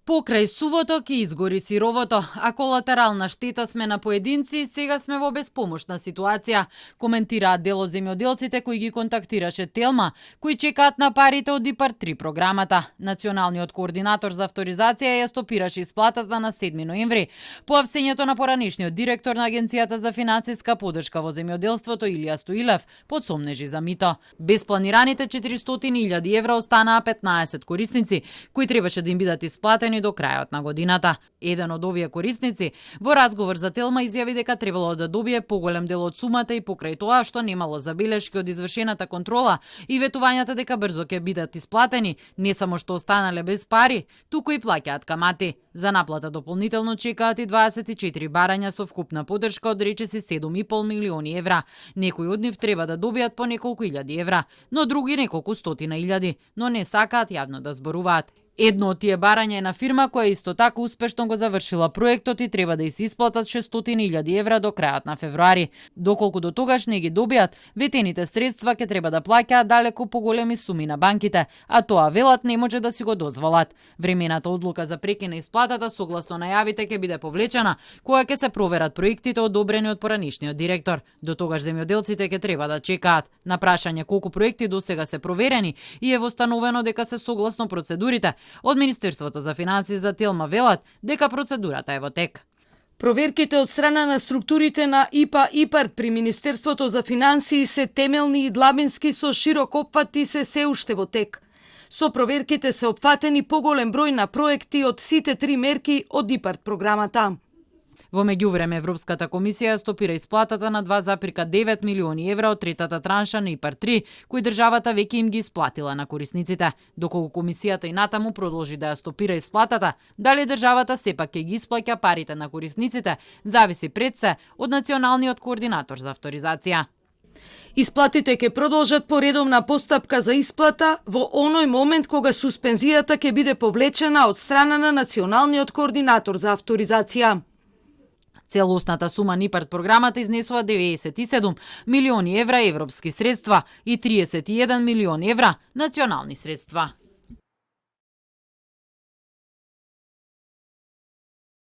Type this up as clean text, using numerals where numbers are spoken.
Покрај сувото ќе изгори сировото, а колатерална штета сме на поединци и сега сме во безпомошна ситуација, коментираат дел од земјоделците кои ги контактираше Телма, кои чекаат на парите од ИПАР 3 програмата. Националниот координатор за авторизација ја стопираше исплатата на 7 ноември, по апсењето на поранешниот директор на Агенцијата за финансиска поддршка во земјоделството Илија Стоилев под сомнежи за мито. Без планираните 400.000 евра останаа 15 корисници, кои требаше да им бидат исплатени до крајот на годината. Еден од овие корисници во разговор за Телма изјави дека требало да добие поголем дел од сумата и покрај тоа што немало забелешки од извршената контрола и ветувањата дека брзо ќе бидат исплатени, не само што останале без пари, туку и плаќаат камати. За наплата дополнително чекаат и 24 барања со вкупна поддршка од речиси 7,5 милиони евра. Некои од нив треба да добијат по неколку илјади евра, но други неколку стотина илјади, но не сакаат јавно да зборуваат. Едно од тие барања е на фирма која исто така успешно го завршила проектот и треба да се исплатат 600.000 евра до крајот на февруари. Доколку до тогаш не ги добијат, ветените средства ќе треба да плаќаат далеку поголеми суми на банките, а тоа велат не може да си го дозволат. Времената одлука за прекин на исплатата согласно најавите ќе биде повлечена кога ќе се проверат проектите одобрени од поранешниот директор. До тогаш земјоделците ќе треба да чекаат. На прашање колку проекти досега се проверени и е востановено дека се согласно процедурите, од Министерството за финансии за Телма велат дека процедурата е во тек. Проверките од страна на структурите на ИПА ИПАР при Министерството за финансии се темелни и длабински со широк опфат и се уште во тек. Со проверките се опфатени поголем број на проекти од сите 3 мерки од ИПАР програмата. Во меѓувреме Европската комисија стопира исплатата на 2,9 милиони евра од третата транша на ИПАР 3, кои државата веќе им ги исплатила на корисниците. Доколку комисијата и натаму продолжи да ја стопира исплатата, дали државата сепак ќе ги исплаќа парите на корисниците, зависи пред се од националниот координатор за авторизација. Исплатите ќе продолжат по редовна постапка за исплата во оној момент кога суспензијата ќе биде повлечена од страна на националниот координатор за авторизација. Целосната сума на ИПАР програмата изнесува 97 милиони евра европски средства и 31 милиони евра национални средства.